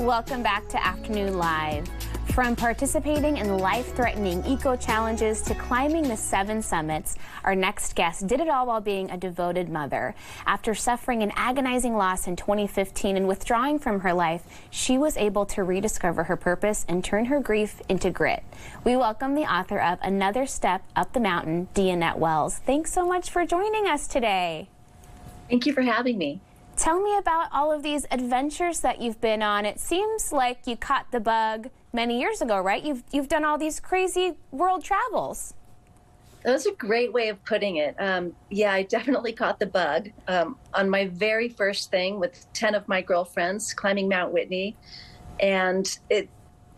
Welcome back to Afternoon Live. From participating in life-threatening eco-challenges to climbing the 7 summits, our next guest did it all while being a devoted mother. After suffering an agonizing loss in 2015 and withdrawing from her life, she was able to rediscover her purpose and turn her grief into grit. We welcome the author of Another Step Up the Mountain, Dianette Wells. Thanks so much for joining us today. Thank you for having me. Tell me about all of these adventures that you've been on. It seems like you caught the bug many years ago, right? You've done all these crazy world travels. That's a great way of putting it. Yeah, I definitely caught the bug on my very first thing with 10 of my girlfriends climbing Mount Whitney. And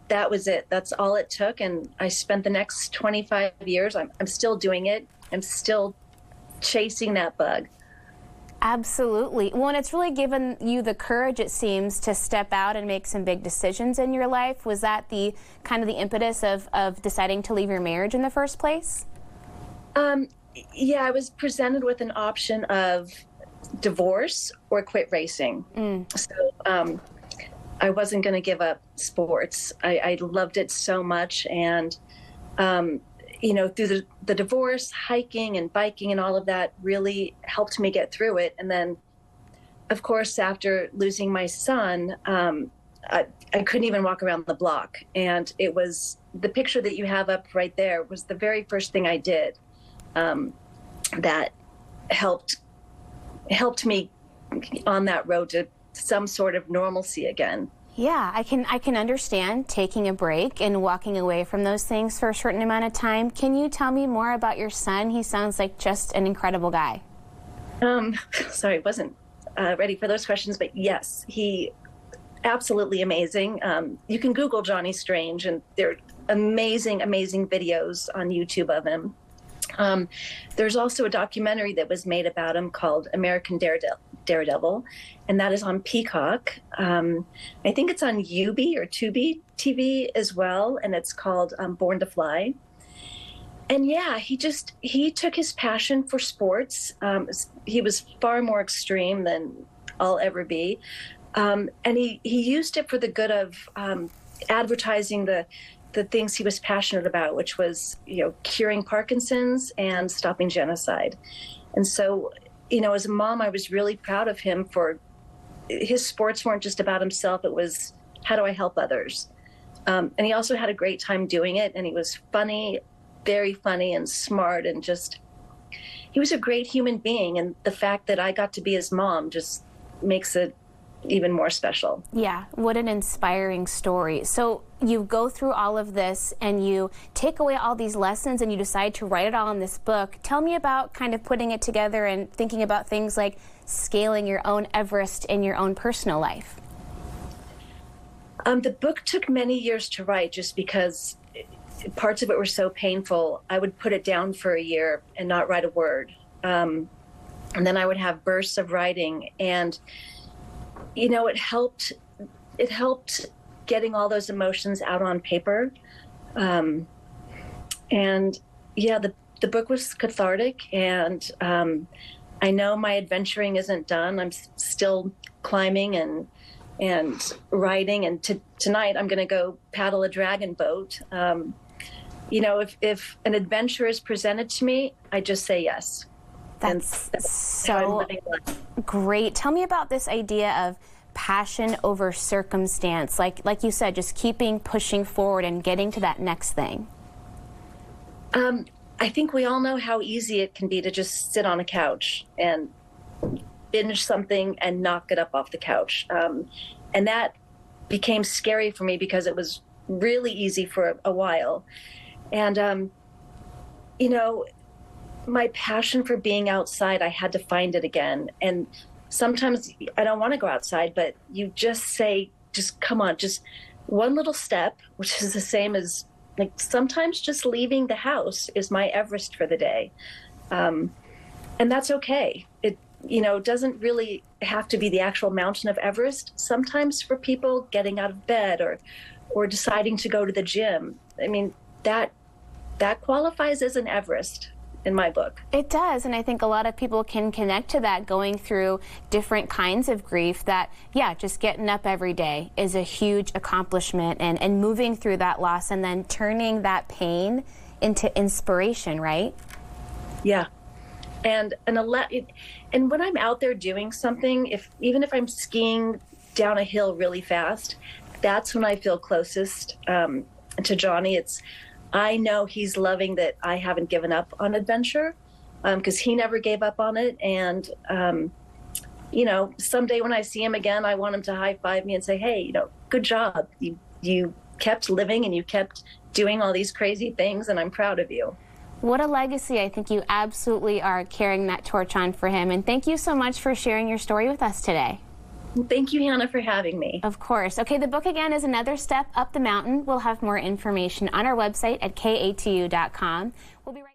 that was it. That's all it took. And I spent the next 25 years, I'm still doing it. I'm still chasing that bug. Absolutely. Well, and it's really given you the courage, it seems, to step out and make some big decisions in your life. Was that the kind of the impetus of deciding to leave your marriage in the first place? Yeah, I was presented with an option of divorce or quit racing. So I wasn't going to give up sports. I loved it so much. And, you know, through the divorce, hiking and biking and all of that really helped me get through it. And then, of course, after losing my son, I couldn't even walk around the block. And it was the picture that you have up right there was the very first thing I did that helped me on that road to some sort of normalcy again. Yeah, I can understand taking a break and walking away from those things for a certain amount of time. Can you tell me more about your son? He sounds like just an incredible guy. Sorry, wasn't ready for those questions, but yes, he absolutely amazing. You can Google Johnny Strange, and there are amazing, amazing videos on YouTube of him. There's also a documentary that was made about him called American Daredevil, and that is on Peacock. I think it's on Ubi or Tubi TV as well, and it's called Born to Fly. And yeah, he took his passion for sports. He was far more extreme than I'll ever be. And he used it for the good of advertising the things he was passionate about, which was, you know, curing Parkinson's and stopping genocide. And so, you know, as a mom, I was really proud of him for his sports weren't just about himself. It was, how do I help others? And he also had a great time doing it. And he was funny, very funny and smart, and he was a great human being. And the fact that I got to be his mom just makes it even more special. Yeah, what an inspiring story. So you go through all of this and you take away all these lessons and you decide to write it all in this book. Tell me about kind of putting it together and thinking about things like scaling your own Everest in your own personal life. The book took many years to write just because parts of it were so painful. I would put it down for a year and not write a word. And then I would have bursts of writing, and you know, it helped getting all those emotions out on paper. And yeah, the book was cathartic, and I know my adventuring isn't done. I'm still climbing and riding, and tonight I'm going to go paddle a dragon boat. You know, if an adventure is presented to me, I just say yes. That's so great. Tell me about this idea of passion over circumstance. Like you said, just pushing forward and getting to that next thing. I think we all know how easy it can be to just sit on a couch and binge something and not get up off the couch. And that became scary for me because it was really easy for a while. And, you know, my passion for being outside, I had to find it again. And sometimes I don't want to go outside, but you just say, just come on, just one little step, which is the same as, like, sometimes just leaving the house is my Everest for the day. And that's okay. It, you know, doesn't really have to be the actual mountain of Everest. Sometimes for people, getting out of bed or deciding to go to the gym, I mean, that qualifies as an Everest. in my book. It does, and I think a lot of people can connect to that, going through different kinds of grief, that, yeah, just getting up every day is a huge accomplishment, and moving through that loss and then turning that pain into inspiration, right? Yeah. And when I'm out there doing something, even if I'm skiing down a hill really fast, that's when I feel closest to Johnny. I know he's loving that I haven't given up on adventure, because he never gave up on it. And, someday when I see him again, I want him to high five me and say, hey, good job. You kept living and you kept doing all these crazy things, and I'm proud of you. What a legacy. I think you absolutely are carrying that torch on for him. And thank you so much for sharing your story with us today. Thank you, Hannah, for having me. Of course. Okay, the book again is Another Step Up the Mountain. We'll have more information on our website at KATU.com. We'll be right